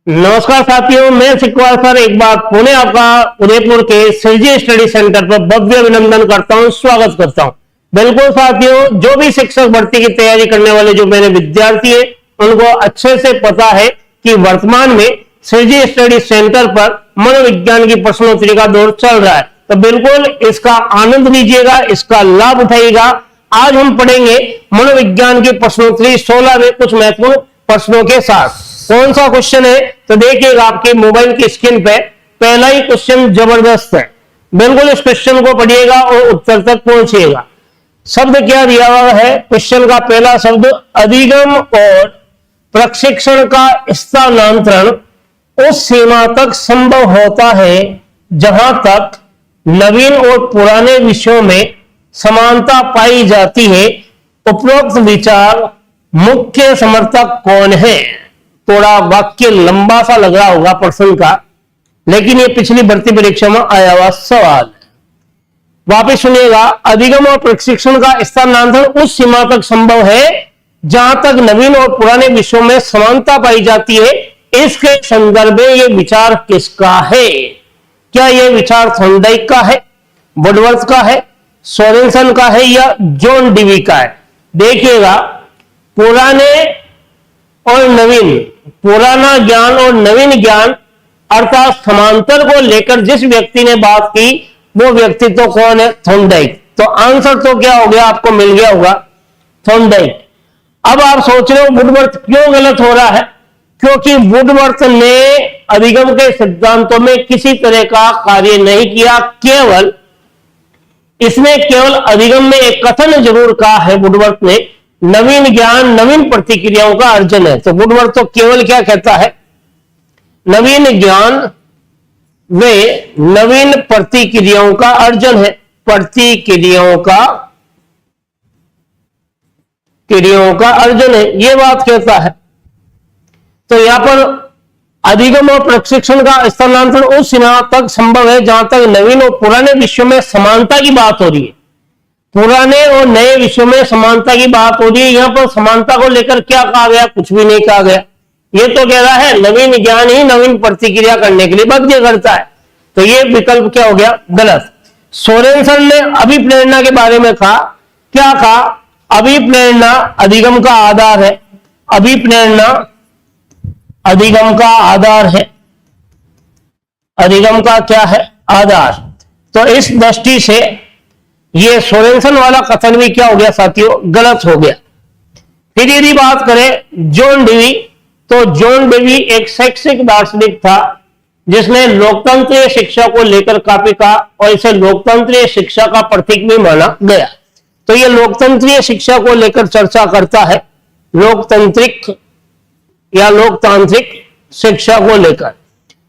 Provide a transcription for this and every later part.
नमस्कार साथियों, मैं सिकवाल सर एक बार पुणे आपका उदयपुर के सरजी स्टडी सेंटर पर भव्य अभिनंदन करता हूं, स्वागत करता हूं। बिल्कुल साथियों, जो भी शिक्षक भर्ती की तैयारी करने वाले जो मेरे विद्यार्थी है उनको अच्छे से पता है कि वर्तमान में सरजी स्टडी सेंटर पर मनोविज्ञान की प्रश्नोत्तरी का दौर चल रहा है। तो बिल्कुल इसका आनंद लीजिएगा, इसका लाभ उठाइएगा। आज हम पढ़ेंगे मनोविज्ञान की प्रश्नोत्तरी 16 में कुछ महत्वपूर्ण प्रश्नों के साथ। कौन सा क्वेश्चन है तो देखिएगा, आपके मोबाइल की स्क्रीन पे पहला ही क्वेश्चन जबरदस्त है। बिल्कुल इस क्वेश्चन को पढ़िएगा और उत्तर तक पहुंचिएगा। शब्द क्या दिया हुआ है? क्वेश्चन का पहला शब्द अधिगम और प्रशिक्षण का स्थानांतरण उस सीमा तक संभव होता है जहां तक नवीन और पुराने विषयों में समानता पाई जाती है। उपरोक्त विचार मुख्य समर्थक कौन है? थोड़ा वाक्य लंबा सा लग रहा होगा प्रश्न का, लेकिन ये पिछली भर्ती परीक्षा में आया हुआ सवाल है। वापस सुनिएगा। अधिगम और प्रशिक्षण का स्थानांतरण उस सीमा तक संभव है जहां तक नवीन और पुराने विषयों में समानता पाई जाती है। इसके संदर्भ में यह विचार किसका है? क्या यह विचार थॉर्नडाइक का है, वुडवर्थ का है, सोरेनसन का है या जॉन डीवी का है? देखिएगा, पुराने और नवीन, पुराना ज्ञान और नवीन ज्ञान अर्थात समांतर को लेकर जिस व्यक्ति ने बात की वो व्यक्ति तो कौन है? थॉर्नडाइक। तो आंसर तो क्या हो गया, आपको मिल गया होगा, थॉर्नडाइक। अब आप सोच रहे हो वुडवर्थ क्यों गलत हो रहा है? क्योंकि वुडवर्थ ने अधिगम के सिद्धांतों में किसी तरह का कार्य नहीं किया। केवल इसने केवल अधिगम में एक कथन जरूर कहा है वुडवर्थ ने, नवीन ज्ञान नवीन प्रतिक्रियाओं का अर्जन है। तो वुडवर्थ तो केवल क्या कहता है? नवीन ज्ञान वे नवीन प्रतिक्रियाओं का अर्जन है, प्रतिक्रियाओं का अर्जन है, यह बात कहता है। तो यहां पर अधिगम और प्रशिक्षण का स्थानांतरण उस सीमा तक संभव है जहां तक नवीन और पुराने विषयों में समानता की बात हो रही है। पुराने और नए विषयों में समानता की बात हो रही है। यहां पर समानता को लेकर क्या कहा गया? कुछ भी नहीं कहा गया। यह तो कह रहा है नवीन ज्ञान ही नवीन प्रतिक्रिया करने के लिए बाध्य करता है। तो यह विकल्प क्या हो गया? गलत। सोरेनसन ने अभिप्रेरणा के बारे में कहा, क्या कहा? अभिप्रेरणा अधिगम का आधार है। अभिप्रेरणा अधिगम का आधार है। अधिगम का क्या है? आधार। तो इस दृष्टि से ये सोरेनसन वाला कथन भी क्या हो गया साथियों? गलत हो गया। फिर यदि बात करें जॉन डीवी, तो जॉन डीवी एक शैक्षिक दार्शनिक था जिसने लोकतंत्रीय शिक्षा को लेकर काफी कहा और इसे लोकतंत्रीय शिक्षा का प्रतीक भी माना गया। तो ये लोकतंत्रीय शिक्षा को लेकर चर्चा करता है, लोकतांत्रिक या लोकतांत्रिक शिक्षा को लेकर।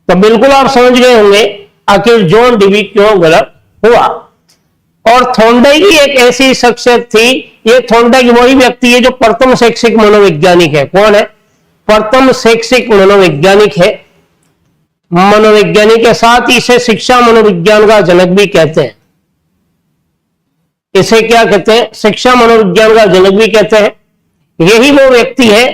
तो बिल्कुल आप समझ गए होंगे आखिर जॉन डीवी क्यों गलत हुआ। और थॉर्नडाइक की एक ऐसी शख्सियत थी, ये थॉर्नडाइक वही व्यक्ति है जो प्रथम शैक्षिक मनोवैज्ञानिक है। कौन है? प्रथम शैक्षिक मनोवैज्ञानिक है। मनोवैज्ञानिक के साथ ही इसे शिक्षा मनोविज्ञान का जनक भी कहते हैं। इसे क्या कहते हैं? शिक्षा मनोविज्ञान का जनक भी कहते हैं। यही वो व्यक्ति है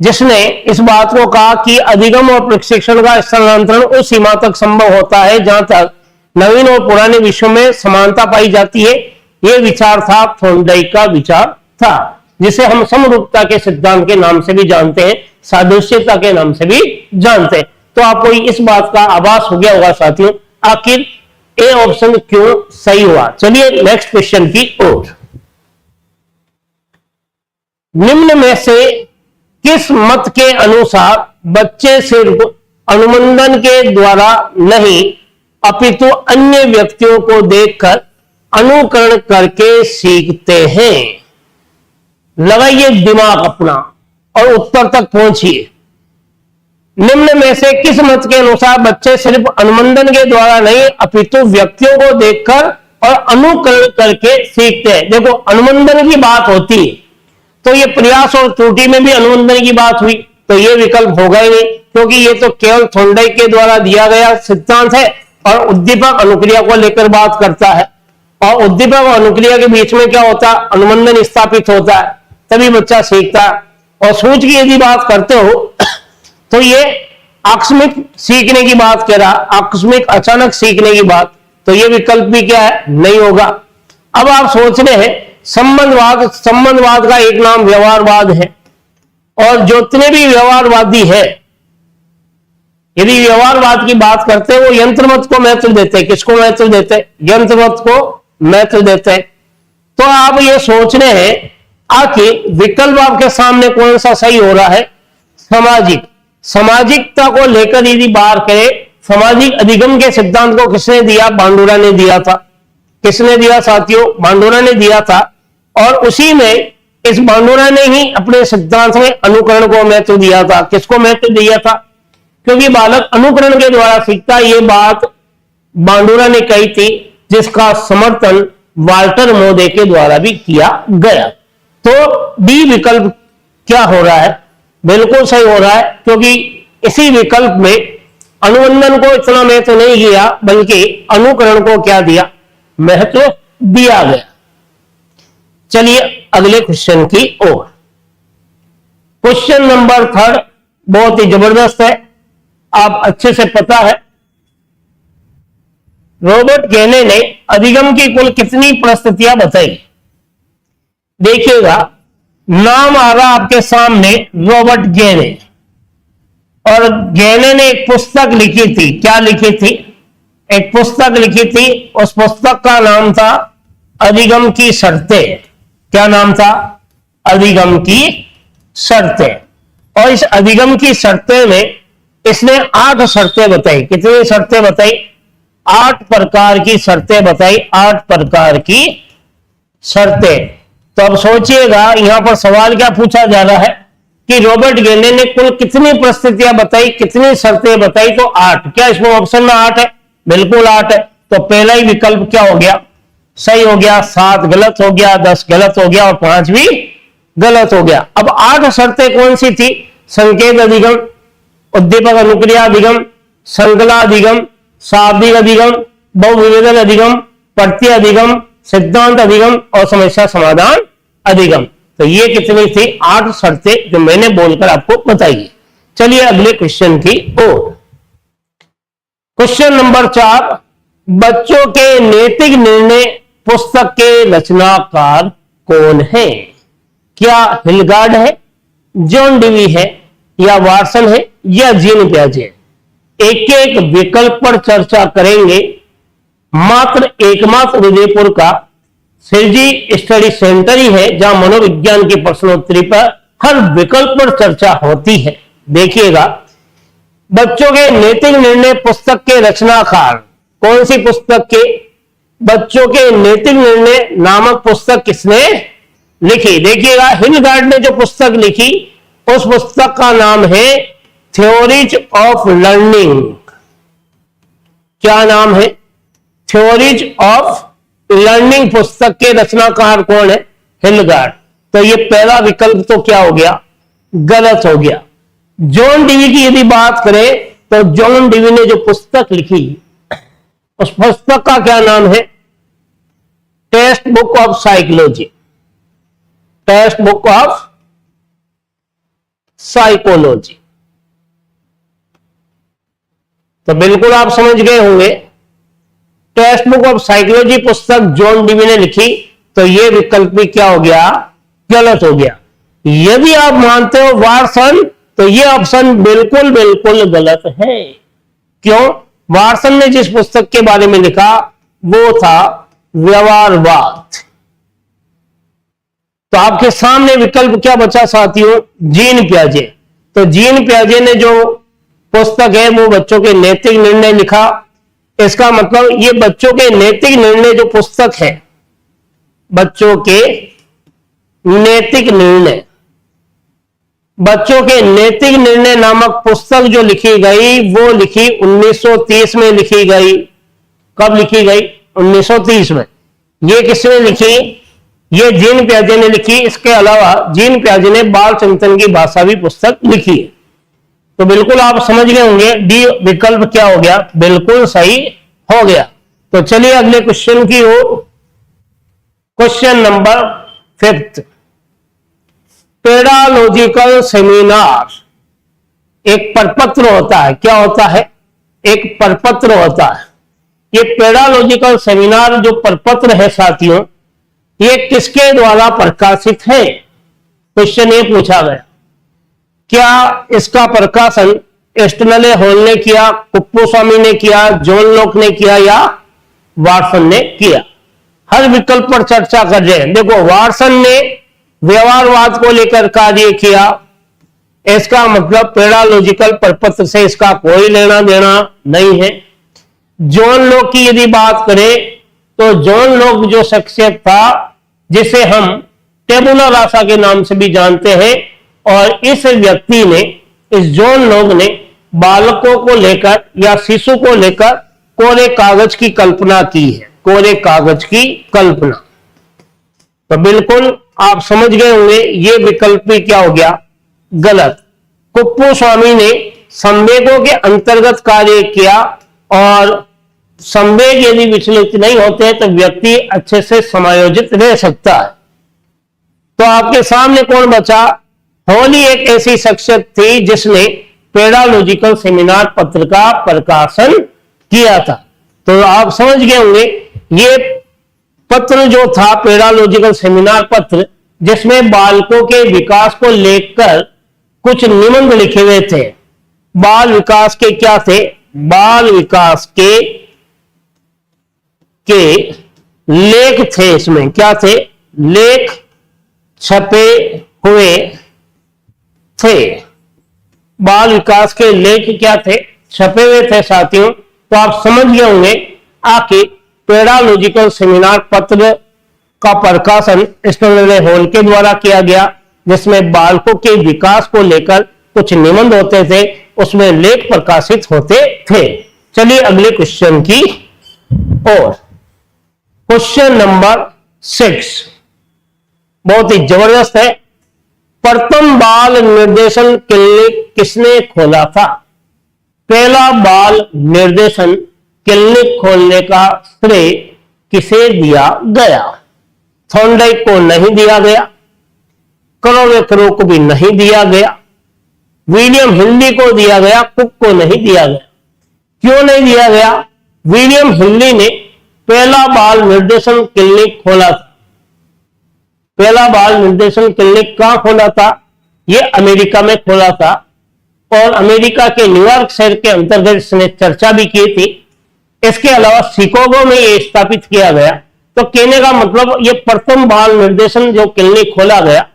जिसने इस बात को कहा कि अधिगम और प्रशिक्षण का स्थानांतरण उस सीमा तक संभव होता है जहां तक नवीन और पुराने विषयों में समानता पाई जाती है। यह विचार था, थॉर्नडाइक का विचार था, जिसे हम समरूपता के सिद्धांत के नाम से भी जानते हैं, सादृश्यता के नाम से भी जानते हैं। तो आपको इस बात का आभास हो गया होगा साथियों, आखिर ए ऑप्शन क्यों सही हुआ। चलिए नेक्स्ट क्वेश्चन की ओर। निम्न में से किस मत के अनुसार बच्चे सिर्फ अनुमंडन के द्वारा नहीं अपितु अन्य व्यक्तियों को देखकर अनुकरण करके सीखते हैं? लगाइए दिमाग अपना और उत्तर तक पहुंचिए। निम्न में से किस मत के अनुसार बच्चे सिर्फ अनुमंडन के द्वारा नहीं अपितु व्यक्तियों को देखकर और अनुकरण करके सीखते हैं? देखो, अनुमंडन की बात होती है तो ये प्रयास और त्रुटि में भी अनुमंडन की बात हुई, तो ये विकल्प होगा ही नहीं, क्योंकि ये तो केवल थॉर्नडाइक के द्वारा दिया गया सिद्धांत है और उद्दीपक अनुक्रिया को लेकर बात करता है। और उद्दीपक और अनुक्रिया के बीच में क्या होता है? अनुमंडन स्थापित होता है, तभी बच्चा सीखता है। और सूच की यदि बात करते हो तो ये आकस्मिक सीखने की बात कह रहा, आकस्मिक अचानक सीखने की बात, तो ये विकल्प भी क्या है, नहीं होगा। अब आप सोच रहे हैं संबंधवाद, संबंधवाद का एक नाम व्यवहारवाद है, और जितने भी व्यवहारवादी है, यदि व्यवहारवाद की बात करते हैं, वो यंत्रमत को महत्व देते हैं। किसको महत्व देते हैं? यंत्रमत को महत्व देते हैं। तो आप ये सोच रहे हैं आखिर विकल्प आपके सामने कौन सा सही हो रहा है? सामाजिक। सामाजिकता को लेकर यदि बात करें, सामाजिक अधिगम के सिद्धांत को किसने दिया? बांडुरा ने दिया था। किसने दिया साथियों? बांडुरा ने दिया था। और उसी में इस बांडुरा ने ही अपने सिद्धांत में अनुकरण को महत्व दिया था। किसको महत्व दिया था? क्योंकि बालक अनुकरण के द्वारा सीखता, ये बात बांडुरा ने कही थी, जिसका समर्थन वाल्टर मोदे के द्वारा भी किया गया। तो बी विकल्प क्या हो रहा है? बिल्कुल सही हो रहा है, क्योंकि इसी विकल्प में अनुबंधन को इतना महत्व नहीं दिया, बल्कि अनुकरण को क्या दिया? महत्व दिया गया। चलिए अगले क्वेश्चन की ओर। क्वेश्चन नंबर 3 बहुत ही जबरदस्त है, आप अच्छे से पता है। रॉबर्ट गेने ने अधिगम की कुल कितनी परिस्थितियां बताई? देखिएगा, नाम आ रहा आपके सामने रॉबर्ट गेने, और गेने ने एक पुस्तक लिखी थी। क्या लिखी थी? एक पुस्तक लिखी थी। उस पुस्तक का नाम था अधिगम की शर्तें। क्या नाम था? अधिगम की शर्तें। और इस अधिगम की शर्तें में इसने 8 शर्तें बताई। कितनी शर्तें बताई? 8 प्रकार की शर्तें बताई। 8 प्रकार की शर्तें। तो अब सोचिएगा, यहां पर सवाल क्या पूछा जा रहा है कि रॉबर्ट गेने ने कुल कितनी परिस्थितियां बताई, कितनी शर्तें बताई? तो 8। क्या इसमें ऑप्शन में 8 है? बिल्कुल 8 है। तो पहला ही विकल्प क्या हो गया? सही हो गया। 7 गलत हो गया, 10 गलत हो गया, और 5 भी गलत हो गया। अब 8 शर्तें कौन सी थी? संकेत अधिगम, उद्दीपक अनुक्रिया अधिगम, श्रृंखला अधिगम, शाब्दिक अधिगम, बहुविवेदन अधिगम, प्रत्यय अधिगम, सिद्धांत अधिगम और समस्या समाधान अधिगम। तो ये कितनी थी? 8 शर्तें जो मैंने बोलकर आपको बताई। चलिए अगले क्वेश्चन की ओर। क्वेश्चन नंबर 4, बच्चों के नैतिक निर्णय पुस्तक के रचनाकार कौन है? क्या हिलगार्ड है, जॉन डीवी है, या वाटसन है, या जीन पियाजे? एक एक विकल्प पर चर्चा करेंगे। मात्र एकमात्र उदयपुर का सिरजी स्टडी सेंटर ही है जहां मनोविज्ञान की प्रश्नोत्तरी पर हर विकल्प पर चर्चा होती है। देखिएगा, बच्चों के नैतिक निर्णय पुस्तक के रचनाकार कौन सी पुस्तक के? बच्चों के नैतिक निर्णय नामक पुस्तक किसने लिखी? देखिएगा, हिलगार्ड ने जो पुस्तक लिखी, उस पुस्तक का नाम है थ्योरीज ऑफ लर्निंग। क्या नाम है? थ्योरीज ऑफ लर्निंग पुस्तक के रचनाकार कौन है? हिलगार्ड। तो ये पहला विकल्प तो क्या हो गया? गलत हो गया। जॉन डीवी की यदि बात करें, तो जॉन डीवी ने जो पुस्तक लिखी, उस पुस्तक का क्या नाम है? Text book of psychology. Text book of psychology. तो बिल्कुल आप समझ गए होंगे, टेक्स्ट बुक ऑफ साइकोलॉजी पुस्तक जॉन डीवी ने लिखी। तो यह विकल्प भी क्या हो गया? गलत हो गया। यदि आप मानते हो वाटसन, तो यह ऑप्शन बिल्कुल बिल्कुल गलत है। क्यों? वाटसन ने जिस पुस्तक के बारे में लिखा वो था व्यवहारवाद। तो आपके सामने विकल्प क्या बचा साथियों? जीन पियाजे। तो जीन पियाजे ने जो पुस्तक है वो बच्चों के नैतिक निर्णय लिखा। इसका मतलब ये बच्चों के नैतिक निर्णय जो पुस्तक है, बच्चों के नैतिक निर्णय, बच्चों के नैतिक निर्णय नामक पुस्तक जो लिखी गई, वो लिखी 1930 में लिखी गई। कब लिखी गई? 1930 में। ये किसने लिखी? ये जीन पियाजे ने लिखी। इसके अलावा जीन पियाजे ने बाल चिंतन की भाषा भी पुस्तक लिखी है। तो बिल्कुल आप समझ गए होंगे, डी विकल्प क्या हो गया? बिल्कुल सही हो गया। तो चलिए अगले क्वेश्चन की ओर। क्वेश्चन नंबर 5, पेडालॉजिकल सेमिनार एक परपत्र होता है। क्या होता है? एक परपत्र होता है। ये पेडालॉजिकल सेमिनार जो परपत्र है साथियों, ये किसके द्वारा प्रकाशित है? क्वेश्चन ये पूछा गया। क्या इसका प्रकाशन एस्टनले हॉल ने किया, कुप्पूस्वामी ने किया, जॉन लॉक ने किया या वाटसन ने किया? हर विकल्प पर चर्चा कर रहे हैं। देखो, वाटसन ने व्यवहारवाद को लेकर कार्य किया, इसका मतलब पेडालॉजिकल परपत्र से इसका कोई लेना देना नहीं है। जॉन लॉक की यदि बात करें तो जॉन लॉक जो शख्सियत था जिसे हम टेबुला रासा के नाम से भी जानते हैं, और इस व्यक्ति ने, इस जॉन लॉक ने बालकों को लेकर या शिशु को लेकर कोरे कागज की कल्पना की है। कोरे कागज की कल्पना। तो बिल्कुल आप समझ गए होंगे ये विकल्प भी क्या हो गया? गलत। कुप्पूस्वामी ने संवेगों के अंतर्गत कार्य किया, और संवेग यदि विचलित नहीं होते तो व्यक्ति अच्छे से समायोजित रह सकता है। तो आपके सामने कौन बचा? हॉल ही एक ऐसी शख्सियत थी जिसने पेडालॉजिकल सेमिनार पत्र का प्रकाशन किया था। तो आप समझ गए होंगे ये पत्र जो था पेडालॉजिकल सेमिनार पत्र, जिसमें बालकों के विकास को लेकर कुछ निबंध लिखे हुए थे। बाल विकास के क्या थे? बाल विकास के लेख थे। इसमें क्या थे? लेख छपे हुए थे। बाल विकास के लेख क्या थे? छपे हुए थे साथियों। तो आप समझ गए होंगे आखिर पेडालॉजिकल सेमिनार पत्र का प्रकाशन एस्टनले हॉल के द्वारा किया गया, जिसमें बालकों के विकास को लेकर कुछ निबंध होते थे, उसमें लेख प्रकाशित होते थे। चलिए अगले क्वेश्चन की ओर। क्वेश्चन नंबर 6 बहुत ही जबरदस्त है। प्रथम बाल निर्देशन क्लिनिक किसने खोला था? पहला बाल निर्देशन क्लिनिक खोलने का श्रेय किसे दिया गया? थॉर्नडाइक को नहीं दिया गया, क्रोवेकरो को भी नहीं दिया गया, विलियम हिंडली को दिया गया, कुक को नहीं दिया गया। क्यों नहीं दिया गया? विलियम हिंडली ने पहला बाल निर्देशन क्लिनिक खोला था। पहला बाल निर्देशन क्लिनिक कहां खोला था? यह अमेरिका में खोला था, और अमेरिका के न्यूयॉर्क शहर के अंतर्गत इसने चर्चा भी की थी। इसके अलावा शिकागो में यह स्थापित किया गया। तो कहने का मतलब ये प्रथम बाल निर्देशन जो क्लिनिक खोला गया,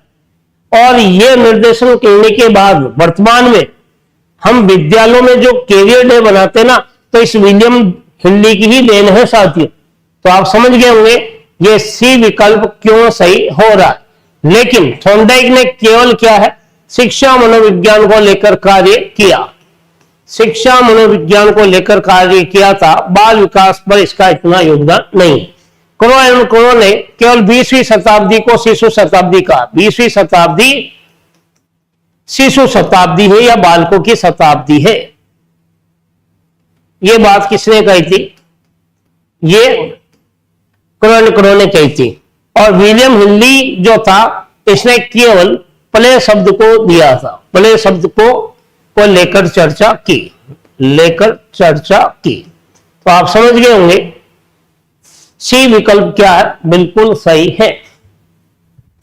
और यह निर्देशन क्लिनिक के बाद वर्तमान में हम विद्यालयों में जो कैरियर डे बनाते ना, तो इस विलियम हिंडली की ही देन है साथियों। तो आप समझ गए होंगे ये सी विकल्प क्यों सही हो रहा है। लेकिन थॉर्नडाइक ने केवल क्या है? शिक्षा मनोविज्ञान को लेकर कार्य किया। शिक्षा मनोविज्ञान को लेकर कार्य किया था, बाल विकास पर इसका इतना योगदान नहीं। क्रो एवं क्रो ने केवल 20वीं शताब्दी को शिशु शताब्दी कहा। 20वीं शताब्दी शिशु शताब्दी है या बालकों की शताब्दी है? यह बात किसने कही थी? ये क्रो ने कही थी। और विलियम हिंडली जो था इसने केवल प्ले शब्द को दिया था। प्ले शब्द को लेकर चर्चा की, तो आप समझ गए होंगे सी विकल्प क्या है? बिल्कुल सही है।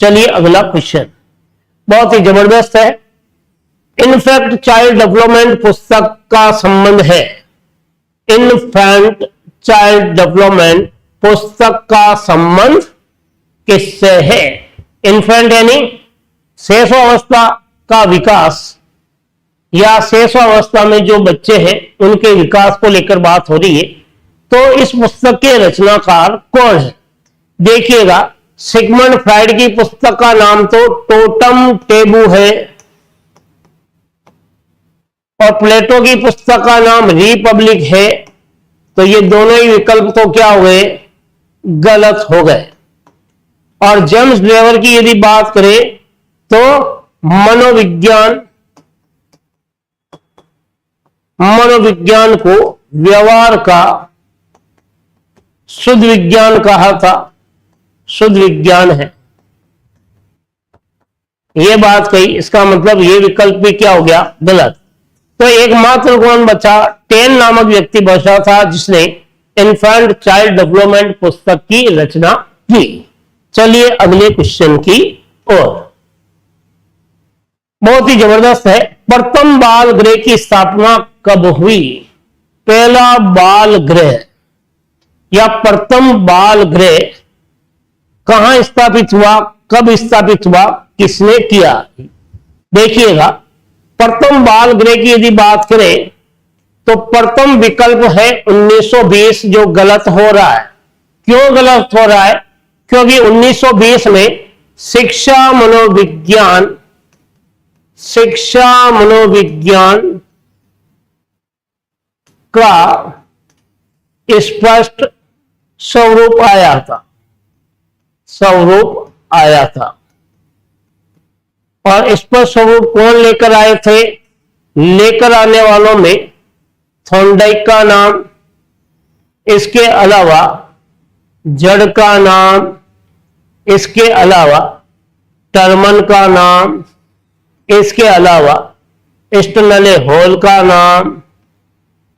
चलिए अगला क्वेश्चन बहुत ही जबरदस्त है। इनफैक्ट चाइल्ड डेवलपमेंट पुस्तक का संबंध है। इनफैंट चाइल्ड डेवलपमेंट पुस्तक का संबंध किससे है? इन्फेंट यानी शैशवावस्था का विकास, या शैशवावस्था में जो बच्चे हैं उनके विकास को लेकर बात हो रही है। तो इस पुस्तक के रचनाकार कौन है? देखिएगा, सिगमंड फ्राइड की पुस्तक का नाम तो टोटम टेबू है, और प्लेटो की पुस्तक का नाम रिपब्लिक है। तो ये दोनों ही विकल्प तो क्या हो गए? गलत हो गए। और जेम्स ब्रेवर की यदि बात करें तो मनोविज्ञान को व्यवहार का शुद्ध विज्ञान कहा था। शुद्ध विज्ञान है, यह बात कही। इसका मतलब यह विकल्प भी क्या हो गया? गलत। तो एकमात्र कौन बचा? टेन नामक व्यक्ति बचा था जिसने इन्फेंट चाइल्ड डेवलपमेंट पुस्तक की रचना की। चलिए अगले क्वेश्चन की ओर। बहुत ही जबरदस्त है। प्रथम बाल गृह की स्थापना कब हुई? पहला बाल गृह या प्रथम बाल गृह कहां स्थापित हुआ, कब स्थापित हुआ, किसने किया? देखिएगा, प्रथम बाल गृह की यदि बात करें तो प्रथम विकल्प है 1920, जो गलत हो रहा है। क्यों गलत हो रहा है? क्योंकि 1920 में शिक्षा मनोविज्ञान का स्पष्ट स्वरूप आया था। और स्पष्ट स्वरूप कौन लेकर आए थे? लेकर आने वालों में थॉर्नडाइक का नाम, इसके अलावा जड़ का नाम, इसके अलावा टर्मन का नाम, इसके अलावा स्टनले हॉल का नाम,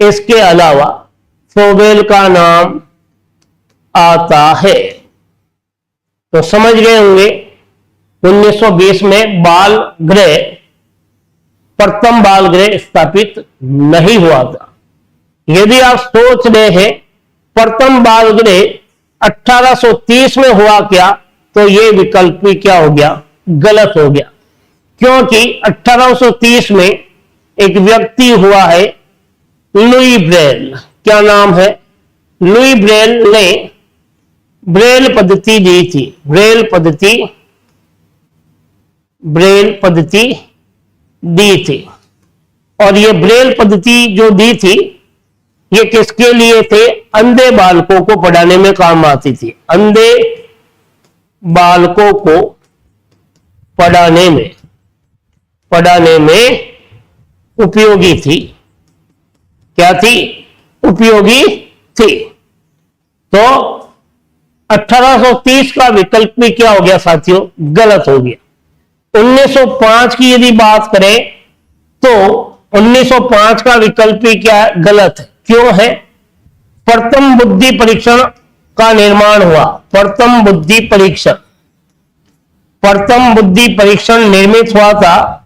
इसके अलावा फ्रोबेल का नाम आता है। तो समझ गए होंगे 1920 में बाल गृह, प्रथम बाल गृह स्थापित नहीं हुआ था। यदि आप सोच रहे हैं प्रथम बाल गृह 1830 में हुआ क्या, तो यह विकल्प भी क्या हो गया? गलत हो गया। क्योंकि 1830 में एक व्यक्ति हुआ है लुई ब्रेल। क्या नाम है? लुई ब्रेल ने ब्रेल पद्धति दी थी। ब्रेल पद्धति दी थी। और ये ब्रेल पद्धति जो दी थी, ये किसके लिए थे? अंधे बालकों को पढ़ाने में काम आती थी। अंधे बालकों को पढ़ाने में उपयोगी थी। क्या थी? उपयोगी थी। तो 1830 का विकल्प भी क्या हो गया साथियों? गलत हो गया। 1905 की यदि बात करें तो 1905 का विकल्प भी क्या है? गलत है। क्यों है? प्रथम बुद्धि परीक्षण का निर्माण हुआ। प्रथम बुद्धि परीक्षण निर्मित हुआ था।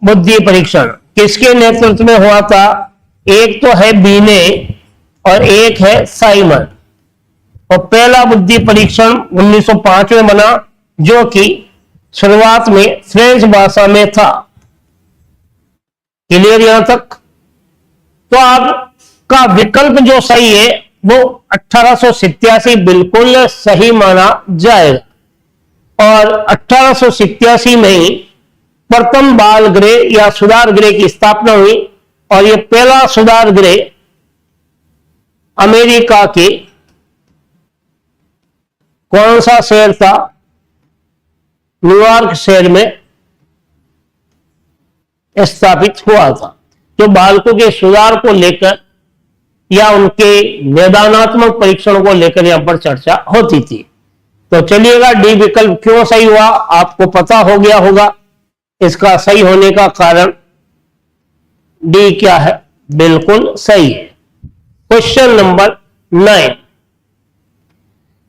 बुद्धि परीक्षण किसके नेतृत्व में हुआ था? एक तो है बीने और एक है साइमन। और पहला बुद्धि परीक्षण 1905 में बना, जो कि शुरुआत में फ्रेंच भाषा में था। क्लियर यहां तक? तो आपका विकल्प जो सही है वो 1887 बिल्कुल सही माना जाएगा। और 1887 में ही प्रथम बाल गृह या सुधार गृह की स्थापना हुई। और यह पहला सुधार गृह अमेरिका के कौन सा शहर था? न्यूयॉर्क शहर में स्थापित हुआ था। जो बालकों के सुधार को लेकर या उनके निदानात्मक परीक्षण को लेकर यहां पर चर्चा होती थी। तो चलिएगा, डी विकल्प क्यों सही हुआ आपको पता हो गया होगा। इसका सही होने का कारण डी क्या है? बिल्कुल सही है। क्वेश्चन नंबर 9,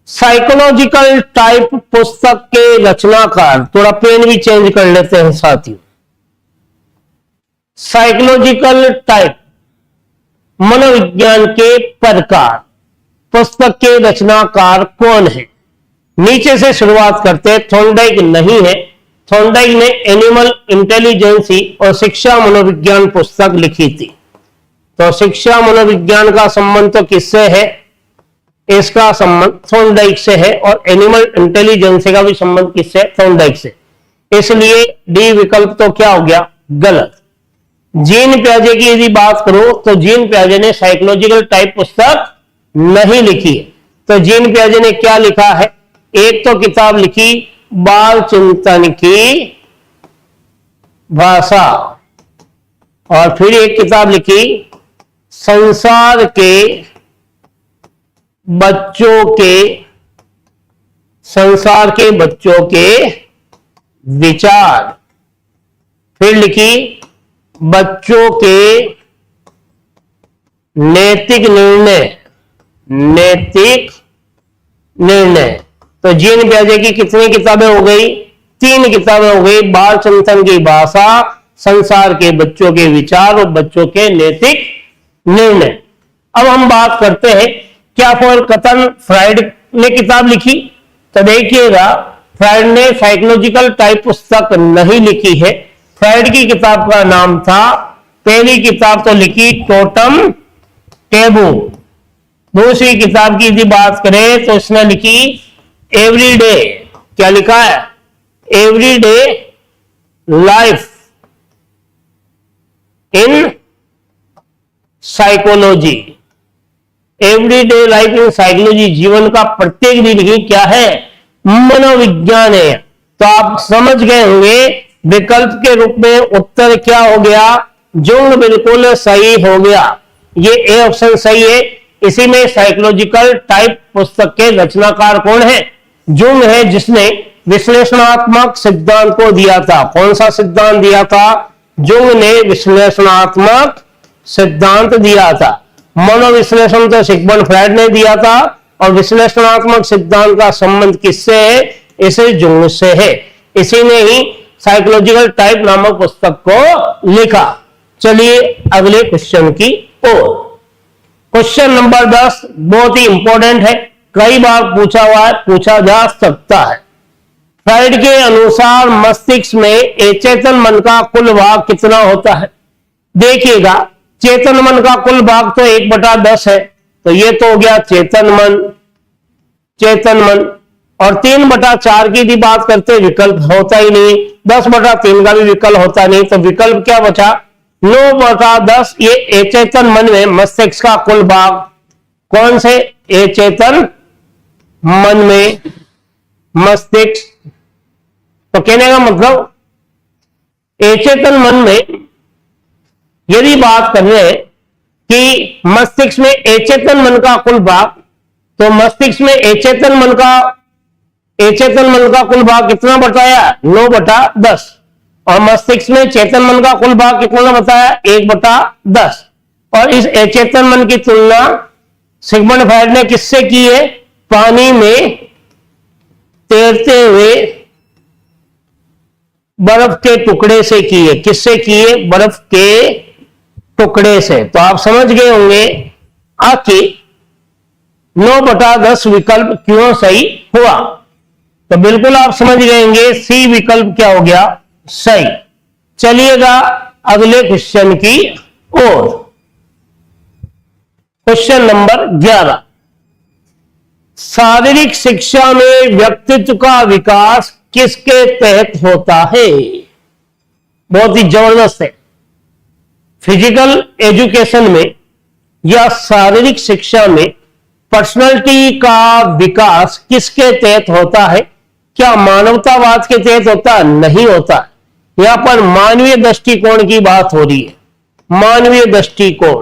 साइकोलॉजिकल टाइप पुस्तक के रचनाकार, थोड़ा पेन भी चेंज कर लेते हैं साथियों। साइकोलॉजिकल टाइप मनोविज्ञान के प्रकार पुस्तक के रचनाकार कौन है? नीचे से शुरुआत करते हैं। थॉर्नडाइक नहीं है। थॉर्नडाइक ने एनिमल इंटेलिजेंसी और शिक्षा मनोविज्ञान पुस्तक लिखी थी। तो शिक्षा मनोविज्ञान का संबंध तो किससे है? इसका संबंध थॉर्नडाइक से है। और एनिमल इंटेलिजेंसी का भी संबंध किससे? थॉर्नडाइक से। इसलिए डी विकल्प तो क्या हो गया? गलत। जीन पियाजे की यदि बात करो तो जीन पियाजे ने साइकोलॉजिकल टाइप पुस्तक नहीं लिखी है। तो जीन पियाजे ने क्या लिखा है? एक तो किताब लिखी बाल चिंतन की भाषा, और फिर एक किताब लिखी संसार के बच्चों के विचार, फिर लिखी बच्चों के नैतिक निर्णय। तो जीन पियाजे की कितनी किताबें हो गई? 3 किताबें हो गई। बाल चिंतन की भाषा, संसार के बच्चों के विचार और बच्चों के नैतिक निर्णय। अब हम बात करते हैं क्या फॉर कथन फ्राइड ने किताब लिखी। तो देखिएगा, फ्राइड ने साइकोलॉजिकल टाइप पुस्तक नहीं लिखी है। फ्राइड की किताब का नाम था, पहली किताब तो लिखी टोटम टेबू। दूसरी किताब की यदि बात करें तो इसने लिखी एवरीडे। क्या लिखा है? Everyday life in psychology. Everyday life in psychology, जीवन का प्रत्येक दिन ही क्या है? मनोविज्ञान है। तो आप समझ गए होंगे विकल्प के रूप में उत्तर क्या हो गया? जुंग बिल्कुल सही हो गया। ये ए ऑप्शन सही है। इसी में साइकोलॉजिकल टाइप पुस्तक के रचनाकार कौन है? जुंग है, जिसने विश्लेषणात्मक सिद्धांत को दिया था। कौन सा सिद्धांत दिया था? जुंग ने विश्लेषणात्मक सिद्धांत दिया था। मनोविश्लेषण तो सिगमंड फ्राइड ने दिया था, और विश्लेषणात्मक सिद्धांत का संबंध किससे है? इसे जुंग से है। इसी ने ही साइकोलॉजिकल टाइप नामक पुस्तक को लिखा। चलिए अगले क्वेश्चन की ओर। क्वेश्चन नंबर 10 बहुत ही इंपॉर्टेंट है, कई बार पूछा हुआ है, पूछा जा सकता है। फ्राइड के अनुसार मस्तिष्क में अचेतन मन का कुल भाग कितना होता है? देखिएगा, चेतन मन का कुल भाग तो 1/10 है, तो ये तो हो गया चेतन मन। और 3/4 की भी बात करते, विकल्प होता ही नहीं। 10/3 का भी विकल्प होता नहीं, तो विकल्प क्या बचा? 9/10। ये अचेतन मन में मस्तिष्क का कुल भाग। कौन से? अचेतन मन में मस्तिष्क। तो कहने का मतलब अचेतन मन में यदि बात कर रहे हैं कि मस्तिष्क में अचेतन मन का कुल भाग, तो मस्तिष्क में अचेतन मन का कुल भाग कितना बताया? 9/10। और मस्तिष्क में चेतन मन का कुल भाग कितना बताया? 1/10। और इस अचेतन मन की तुलना सिगमंड फ्राइड ने किससे की है? पानी में तैरते हुए बर्फ के टुकड़े से की है। किससे की है? बर्फ के टुकड़े से। तो आप समझ गए होंगे आखिर 9/10 विकल्प क्यों सही हुआ। तो बिल्कुल आप समझ गए होंगे सी विकल्प क्या हो गया? सही। चलिएगा अगले क्वेश्चन की ओर। क्वेश्चन नंबर 11, शारीरिक शिक्षा में व्यक्तित्व का विकास किसके तहत होता है? बहुत ही जबरदस्त है। फिजिकल एजुकेशन में या शारीरिक शिक्षा में पर्सनालिटी का विकास किसके तहत होता है? क्या मानवतावाद के तहत होता है? नहीं होता। यहां पर मानवीय दृष्टिकोण की बात हो रही है। मानवीय दृष्टिकोण,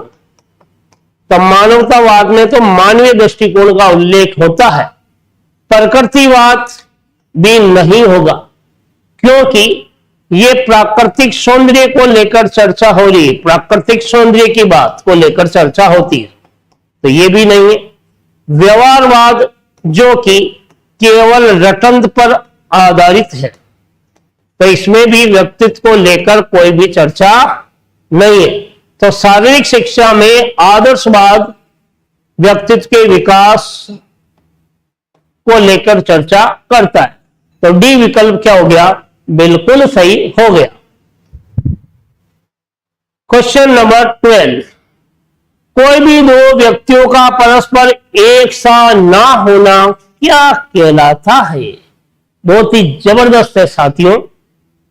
तो मानवतावाद में तो मानवीय दृष्टिकोण का उल्लेख होता है। प्रकृतिवाद भी नहीं होगा, क्योंकि ये प्राकृतिक सौंदर्य को लेकर चर्चा हो रही है। प्राकृतिक सौंदर्य की बात को लेकर चर्चा होती है, तो ये भी नहीं है। व्यवहारवाद जो कि केवल रटंत पर आधारित है, तो इसमें भी व्यक्तित्व को लेकर कोई भी चर्चा नहीं है। तो शारीरिक शिक्षा में आदर्शवाद व्यक्तित्व के विकास को लेकर चर्चा करता है। तो डी विकल्प क्या हो गया? बिल्कुल सही हो गया। क्वेश्चन नंबर 12, कोई भी दो व्यक्तियों का परस्पर एक सा ना होना क्या कहलाता है? बहुत ही जबरदस्त है साथियों,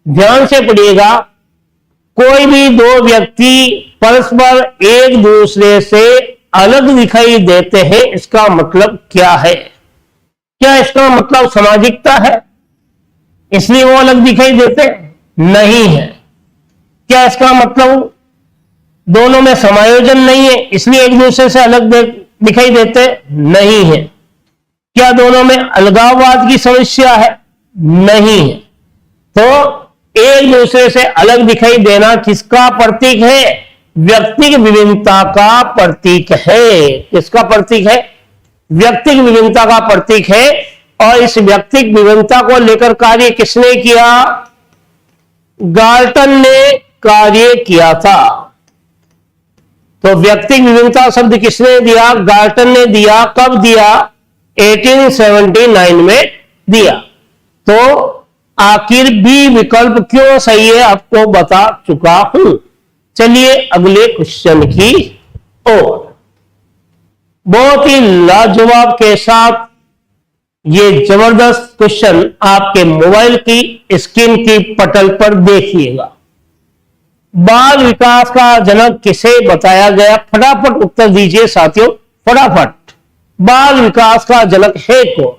ध्यान से पढ़िएगा। कोई भी दो व्यक्ति परस्पर एक दूसरे से अलग दिखाई देते हैं, इसका मतलब क्या है? क्या इसका मतलब सामाजिकता है इसलिए वो अलग दिखाई देते? नहीं है। क्या इसका मतलब दोनों में समायोजन नहीं है इसलिए एक दूसरे से अलग दिखाई देते? नहीं है। क्या दोनों में अलगाववाद की समस्या है? नहीं है। तो एक दूसरे से अलग दिखाई देना किसका प्रतीक है? व्यक्तिक विभिन्नता का प्रतीक है। किसका प्रतीक है? व्यक्तिक विभिन्नता का प्रतीक है। और इस व्यक्तिक विभिन्नता को लेकर कार्य किसने किया? गाल्टन ने कार्य किया था। तो व्यक्तिक विभिन्नता शब्द किसने दिया? गाल्टन ने दिया। कब दिया? 1879 में दिया। तो आखिर बी विकल्प क्यों सही है आपको बता चुका हूं। चलिए अगले क्वेश्चन की ओर। बहुत ही लाजवाब के साथ ये जबरदस्त क्वेश्चन आपके मोबाइल की स्क्रीन की पटल पर देखिएगा। बाल विकास का जनक किसे बताया गया? फटाफट उत्तर दीजिए साथियों, फटाफट। बाल विकास का जनक है कौन?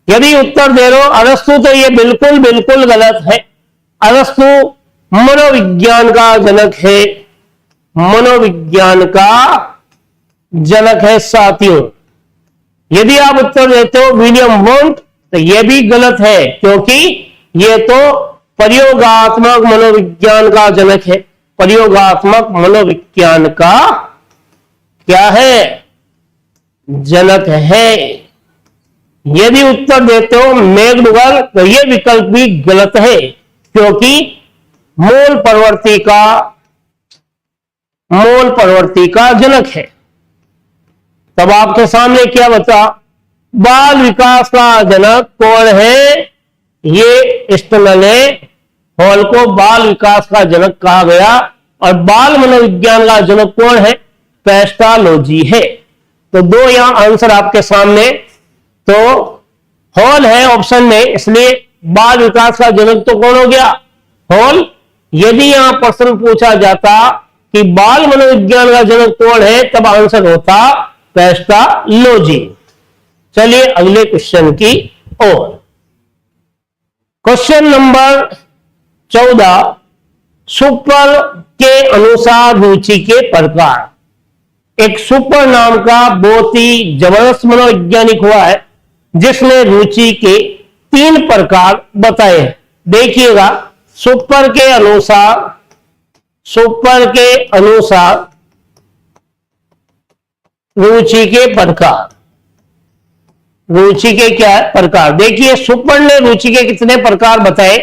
यदि उत्तर दे रहे हो अरस्तु, तो ये बिल्कुल बिल्कुल गलत है। अरस्तु मनोविज्ञान का जनक है, मनोविज्ञान का जनक है साथियों। यदि आप उत्तर देते हो विलियम वोंट, तो यह भी गलत है, क्योंकि यह तो प्रयोगात्मक मनोविज्ञान का जनक है। प्रयोगात्मक मनोविज्ञान का क्या है? जनक है। यदि उत्तर देते हो मैकडूगल, तो यह विकल्प भी गलत है, क्योंकि मूल प्रवृत्ति का जनक है। तब आपके सामने क्या बता? बाल विकास का जनक कौन है? ये स्टेनले हॉल को बाल विकास का जनक कहा गया। और बाल मनोविज्ञान का जनक कौन है? पेस्टालोजी है। तो दो यहां आंसर आपके सामने। तो हॉल है ऑप्शन में, इसलिए बाल विकास का जनक तो कौन हो गया? हॉल। यदि यहां प्रश्न पूछा जाता कि बाल मनोविज्ञान का जनक कौन है, तब आंसर होता पेस्टालोजी। चलिए अगले क्वेश्चन की ओर। Question number 14। सुपर के अनुसार रुचि के प्रकार। एक सुपर नाम का बहुत ही जबरदस्त मनोवैज्ञानिक हुआ है, जिसने रुचि के 3 प्रकार बताए हैं। देखिएगा, सुपर के अनुसार रुचि के प्रकार। रुचि के क्या है? प्रकार। देखिए, सुपर ने रुचि के कितने प्रकार बताए।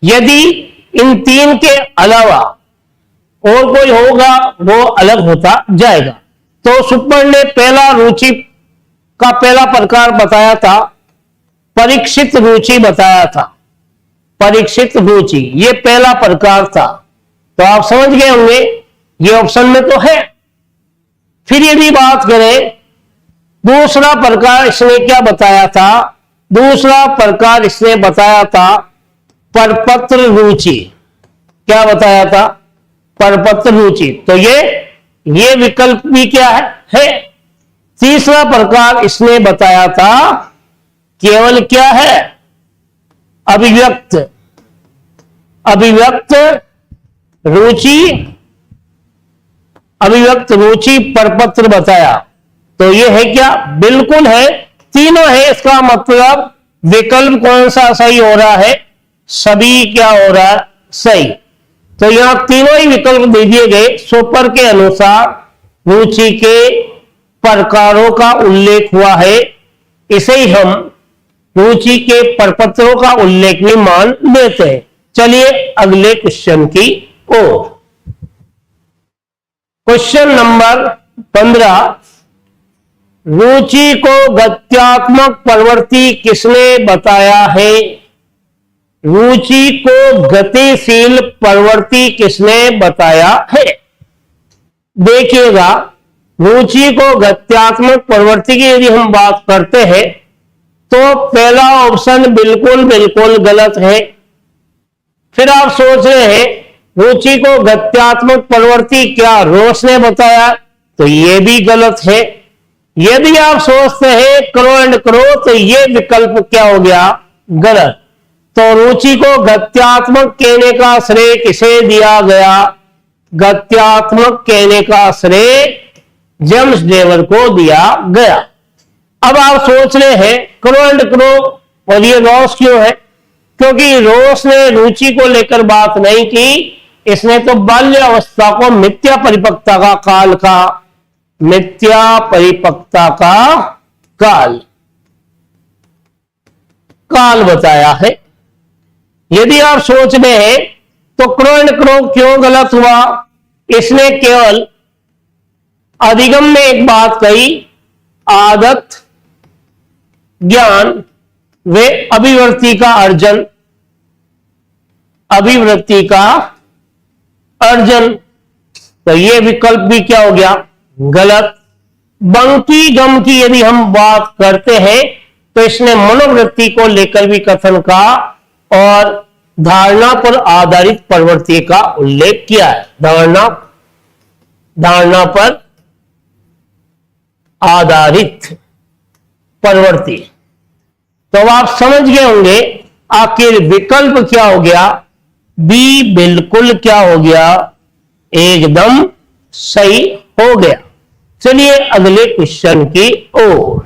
यदि इन 3 के अलावा और कोई होगा, वो अलग होता जाएगा। तो सुपर ने पहला रुचि का पहला प्रकार बताया था, परीक्षित रुचि बताया था। परीक्षित रुचि ये पहला प्रकार था। तो आप समझ गए होंगे, ये ऑप्शन में तो है। फिर यदि बात करें दूसरा प्रकार, इसने क्या बताया था? दूसरा प्रकार इसने बताया था परपत्र रुचि। क्या बताया था? परपत्र रुचि। तो ये विकल्प भी क्या है? तीसरा प्रकार इसने बताया था केवल क्या है? अभिव्यक्त रुचि परपत्र बताया। तो ये है क्या? बिल्कुल है, तीनों है। इसका मतलब विकल्प कौन सा सही हो रहा है? सभी क्या हो रहा है? सही। तो यहां तीनों ही विकल्प दे दिए गए। सुपर के अनुसार रुचि के प्रकारों का उल्लेख हुआ है, इसे ही हम रुचि के प्रपत्रों का उल्लेख भी मान लेते हैं। चलिए अगले क्वेश्चन की ओर। Question number 15। रुचि को गत्यात्मक प्रवृत्ति किसने बताया है? रुचि को गतिशील प्रवृत्ति किसने बताया है? देखिएगा, रुचि को गत्यात्मक प्रवृत्ति की यदि हम बात करते हैं, तो पहला ऑप्शन बिल्कुल बिल्कुल गलत है। फिर आप सोच रहे हैं रुचि को गत्यात्मक प्रवृत्ति क्या रोस ने बताया? तो यह भी गलत है। यदि आप सोचते हैं करो एंड करो, तो यह विकल्प क्या हो गया? गलत। तो रुचि को गत्यात्मक कहने का श्रेय किसे दिया गया? गत्यात्मक कहने का श्रेय जेम्स डेवर को दिया गया। अब आप सोच रहे हैं करो एंड करो और ये लॉस क्यों है? क्योंकि रोस ने रुचि को लेकर बात नहीं की, इसने तो बाल्य अवस्था को मिथ्या परिपक्वता का काल का, मिथ्या परिपक्वता का काल काल बताया है। यदि आप सोच रहे हैं तो क्रो क्यों गलत हुआ, इसने केवल अधिगम में एक बात कही, आदत ज्ञान वे अभिवृत्ति का अर्जन, अभिवृत्ति का अर्जन, तो ये विकल्प भी क्या हो गया, गलत। बंकी गम की यदि हम बात करते हैं तो इसने मनोवृत्ति को लेकर भी कथन का और धारणा पर आधारित प्रवृत्ति का उल्लेख किया है। धारणा पर आधारित प्रवृत्ति। तो अब आप समझ गए होंगे आखिर विकल्प क्या हो गया, बी बिल्कुल क्या हो गया, एकदम सही हो गया। चलिए अगले क्वेश्चन की ओर।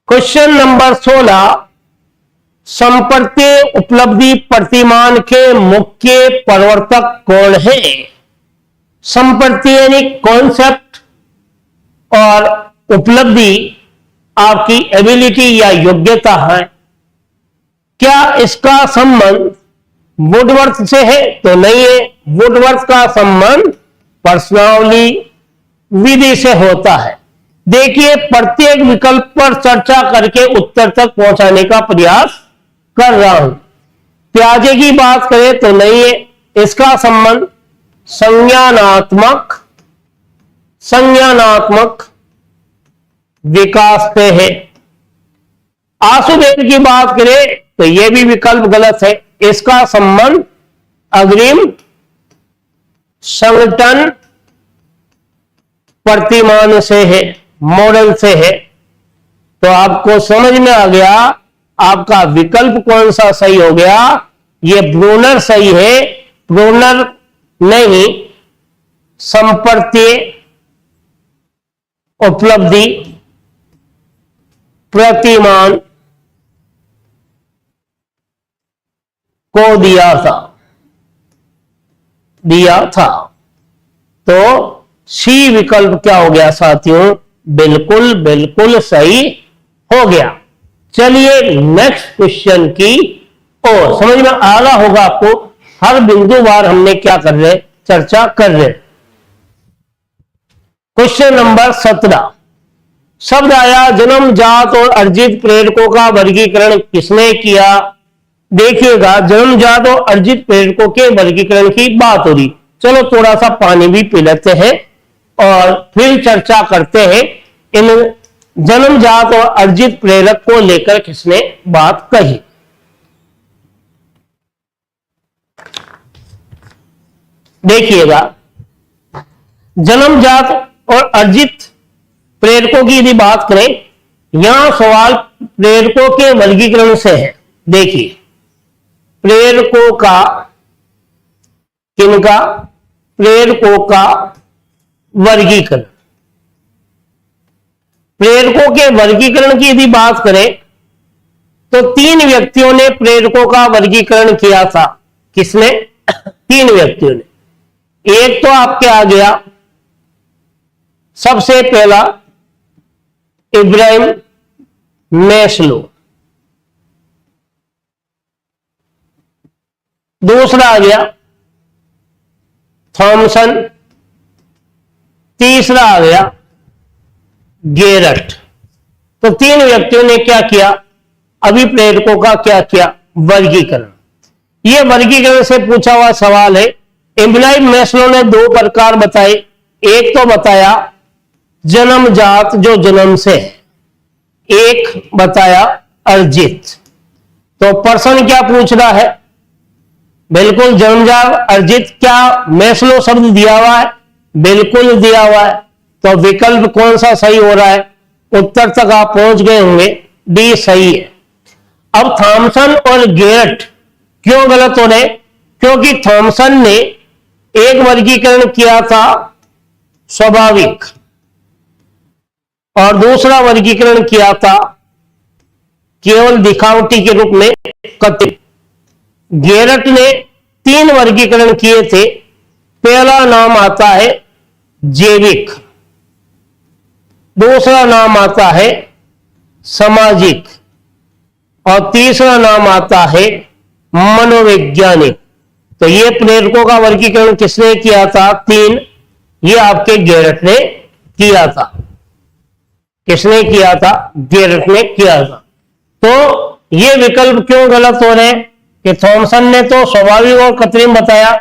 क्वेश्चन नंबर 16, संपर्तीय उपलब्धि प्रतिमान के मुख्य प्रवर्तक कौन है। संपर्तीय यानी कॉन्सेप्ट और उपलब्धि आपकी एबिलिटी या योग्यता है। क्या इसका संबंध वुडवर्थ से है, तो नहीं है। वुडवर्थ का संबंध पर्सनालिटी विधि से होता है। देखिए प्रत्येक विकल्प पर चर्चा करके उत्तर तक पहुंचाने का प्रयास कर रहा हूं। प्याजे की बात करें तो नहीं है, इसका संबंध संज्ञानात्मक विकास से है। आशुभेद की बात करें तो यह भी विकल्प गलत है, इसका संबंध अग्रिम संगठन प्रतिमान से है, मॉडल से है। तो आपको समझ में आ गया आपका विकल्प कौन सा सही हो गया, ये ब्रूनर सही है। ब्रूनर नहीं, संपर्तीय उपलब्धि प्रतिमान को दिया था। तो सी विकल्प क्या हो गया साथियों, बिल्कुल सही हो गया। चलिए नेक्स्ट क्वेश्चन की ओर। समझ में आ रहा होगा आपको, हर बिंदु बार हमने क्या कर रहे, चर्चा कर रहे। क्वेश्चन नंबर 17, शब्द आया जन्मजात और अर्जित प्रेरकों का वर्गीकरण किसने किया। देखिएगा जन्मजात और अर्जित प्रेरकों के वर्गीकरण की बात हो रही। चलो थोड़ा सा पानी भी पी लेते हैं और फिर चर्चा करते हैं इन जन्मजात और अर्जित प्रेरक को लेकर किसने बात कही। देखिएगा जन्मजात और अर्जित प्रेरकों की यदि बात करें, यहां सवाल प्रेरकों के वर्गीकरण से है। देखिए प्रेरकों का, किनका, प्रेरकों का वर्गीकरण। प्रेरकों के वर्गीकरण की यदि बात करें तो 3 व्यक्तियों ने प्रेरकों का वर्गीकरण किया था। किसने, 3 व्यक्तियों ने। एक तो आपके आ गया सबसे पहला इब्राहिम मैस्लो, दूसरा आ गया थॉमसन, तीसरा आ गया गेरट। तो 3 व्यक्तियों ने क्या किया, अभिप्रेरकों का क्या किया, वर्गीकरण। यह वर्गीकरण से पूछा हुआ सवाल है। इब्राहिम मैस्लो ने 2 प्रकार बताए। एक तो बताया जन्मजात जो जन्म से है, एक बताया अर्जित। तो प्रश्न क्या पूछ रहा है, बिल्कुल जन्मजात अर्जित, क्या मैस्लो शब्द दिया हुआ है, बिल्कुल दिया हुआ है। तो विकल्प कौन सा सही हो रहा है, उत्तर तक आप पहुंच गए होंगे, डी सही है। अब थॉमसन और गेरट क्यों गलत हो रहे, क्योंकि थॉमसन ने एक वर्गीकरण किया था स्वाभाविक और दूसरा वर्गीकरण किया था केवल दिखावटी के रूप में कथित। गेरट ने 3 वर्गीकरण किए थे। पहला नाम आता है जैविक, दूसरा नाम आता है सामाजिक और तीसरा नाम आता है मनोवैज्ञानिक। तो ये प्रेरकों का वर्गीकरण किसने किया था? 3। ये आपके गेरट ने किया था। किसने किया था? गेरट ने किया था। तो ये विकल्प क्यों गलत हो रहे हैं कि थॉमसन ने तो स्वाभाविक और कृत्रिम बताया,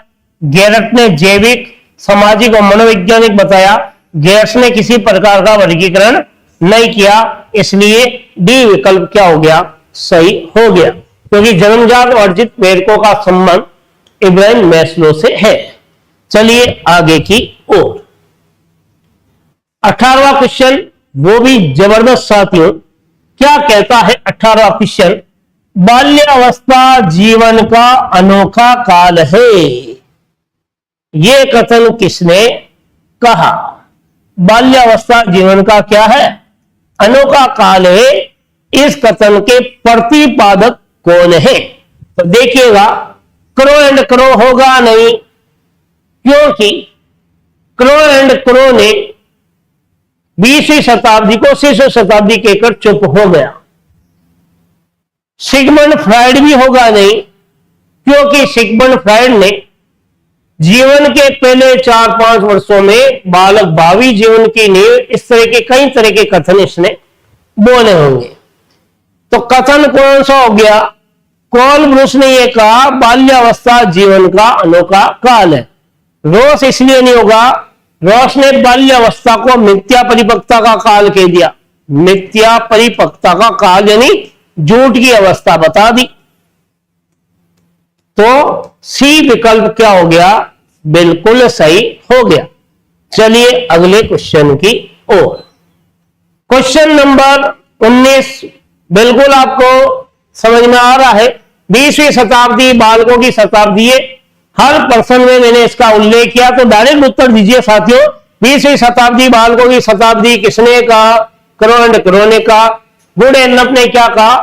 गेरट ने जैविक, सामाजिक और मनोवैज्ञानिक बताया। गेरट ने किसी प्रकार का वर्गीकरण नहीं किया, इसलिए डी विकल्प क्या हो गया? सही हो गया, क्योंकि जन्मजात अर्जित प्रेरकों का संबंध इब्राहिम मैस्लो से है। चलिए आगे की ओर। 18वां क्वेश्चन, वो भी जबरदस्त साथियों। क्या कहता है 18वां क्वेश्चन? बाल्यावस्था जीवन का अनोखा काल है। यह कथन किसने कहा? बाल्यावस्था जीवन का क्या है? अनोखा काल है। इस कथन के प्रतिपादक कौन है? तो देखिएगा, क्रो एंड क्रो होगा नहीं, क्योंकि क्रो एंड क्रो ने 20वीं शताब्दी को 6वीं शताब्दी कहकर चुप हो गया। सिगमंड फ्राइड भी होगा नहीं, क्योंकि सिगमंड फ्राइड ने जीवन के पहले 4-5 वर्षों में बालक भावी जीवन की नींव, इस तरह के कई तरह के कथन इसने बोले होंगे। तो कथन कौन सा हो गया? कॉल ब्रूस ने यह कहा बाल्यावस्था जीवन का अनोखा काल है। रॉस इसलिए नहीं होगा, रॉस ने बाल्यावस्था को मिथ्या परिपक्वता का काल कह दिया। मिथ्या परिपक्वता का काल यानी झूठ की अवस्था बता दी। तो सी विकल्प क्या हो गया? बिल्कुल सही हो गया। चलिए अगले क्वेश्चन की ओर। क्वेश्चन नंबर 19 बिल्कुल आपको समझ में आ रहा है। 20वीं शताब्दी बालकों की शताब्दी है। हर प्रश्न में मैंने इसका उल्लेख किया, तो डायरेक्ट उत्तर दीजिए साथियों। 20वीं शताब्दी बालकों की शताब्दी किसने कहा? क्रो एंड क्रो ने कहा। गुड एंड ने क्या कहा?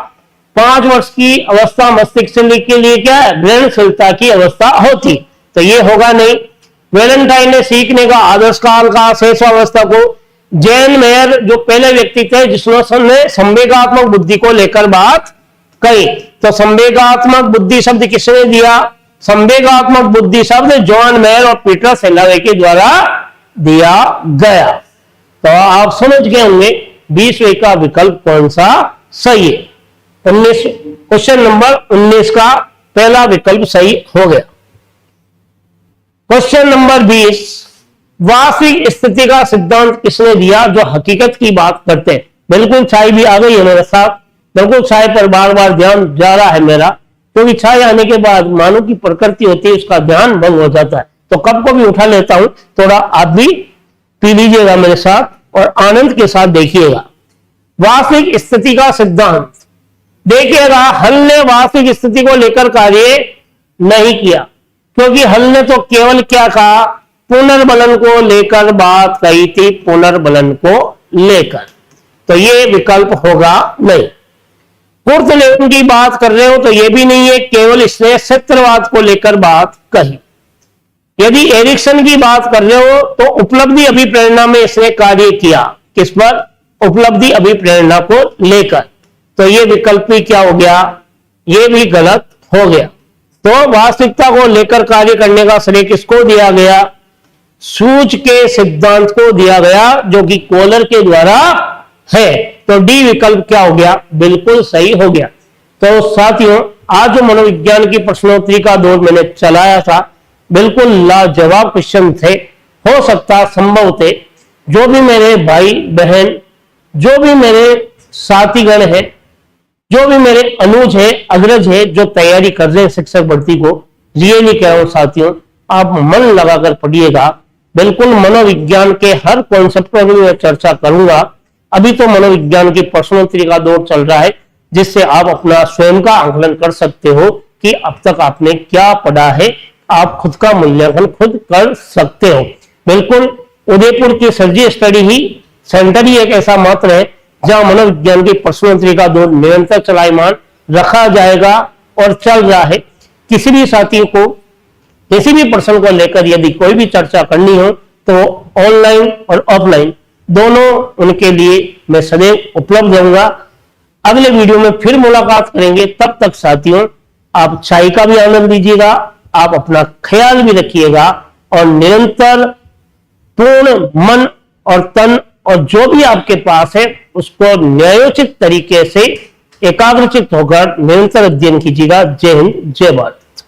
5 वर्ष की अवस्था मस्तिष्क के लिए क्या है? ग्रहणशीलता की अवस्था होती। तो ये होगा नहीं। वैलेंटाइन ने सीखने का आदर्श काल कहा, शैशवावस्था को। जैन मेयर जो पहले व्यक्ति थे जिसने संवेगात्मक बुद्धि को लेकर बात कही, तो संवेगात्मक बुद्धि शब्द किसने दिया? संवेगात्मक बुद्धि शब्द जॉन मेयर और पीटर सेलावे के द्वारा दिया गया। तो आप समझ गए होंगे 20वें का विकल्प कौन सा सही है। 19 क्वेश्चन नंबर 19 का पहला विकल्प सही हो गया। क्वेश्चन नंबर 20, वास्तविक स्थिति का सिद्धांत किसने दिया? जो हकीकत की बात करते हैं। बिल्कुल छाई भी आ गई है मेरे साथ। बिल्कुल छाई पर बार बार ध्यान जा रहा है मेरा, क्योंकि छाई आने के बाद मानव की प्रकृति होती है, उसका ध्यान भंग हो जाता है। तो कप को भी उठा लेता हूं, थोड़ा आप भी पी लीजिएगा मेरे साथ और आनंद के साथ देखिएगा। वास्तविक स्थिति का सिद्धांत देखिएगा, हल ने वास्तविक स्थिति को लेकर कार्य नहीं किया, क्योंकि हल ने तो केवल क्या कहा? पुनर्बलन को लेकर बात कही थी, पुनर्बलन को लेकर। तो ये विकल्प होगा नहीं। कुर्त लेखन की बात कर रहे हो तो यह भी नहीं है, केवल इसने सत्यवाद को लेकर बात कही। यदि एरिक्सन की बात कर रहे हो तो उपलब्धि अभिप्रेरणा में इसने कार्य किया। किस पर? उपलब्धि अभिप्रेरणा को लेकर। तो यह विकल्प भी क्या हो गया? यह भी गलत हो गया। तो वास्तविकता को लेकर कार्य करने का श्रेय किसको दिया गया? सूच के सिद्धांत को दिया गया, जो कि कोलर के द्वारा है। तो डी विकल्प क्या हो गया? बिल्कुल सही हो गया। तो साथियों, आज जो मनोविज्ञान की प्रश्नोत्तरी का दौर मैंने चलाया था, बिल्कुल लाजवाब क्वेश्चन थे। हो सकता संभव थे जो भी मेरे भाई बहन, जो भी मेरे साथीगण हैं, जो भी मेरे अनुज है, अग्रज है, जो तैयारी कर रहे हैं शिक्षक भर्ती को, रियली कह रहा हूं साथियों, आप मन लगाकर पढ़िएगा। बिल्कुल मनोविज्ञान के हर कॉन्सेप्ट पर भी मैं चर्चा करूंगा। अभी तो मनोविज्ञान की प्रश्नोत्तरी का दौर चल रहा है, जिससे आप अपना स्वयं का आंकलन कर सकते हो कि अब तक आपने क्या पढ़ा है। आप खुद का मूल्यांकन खुद कर सकते हो। बिल्कुल उदयपुर की सर्जी स्टडी ही सेंटर ही एक ऐसा मात्र है जहां मनोविज्ञान की प्रश्नोत्तरी का दौर निरंतर चलायमान रखा जाएगा और चल रहा है। किसी भी साथियों को किसी भी प्रश्न को लेकर यदि कोई भी चर्चा करनी हो तो ऑनलाइन और ऑफलाइन दोनों उनके लिए मैं सदैव उपलब्ध रहूंगा। अगले वीडियो में फिर मुलाकात करेंगे। तब तक साथियों, आप चाय का भी आनंद लीजिएगा, आप अपना ख्याल भी रखिएगा और निरंतर पूर्ण मन और तन और जो भी आपके पास है उसको न्यायोचित तरीके से एकाग्रचित होकर निरंतर अध्ययन कीजिएगा। जय हिंद, जय भारत।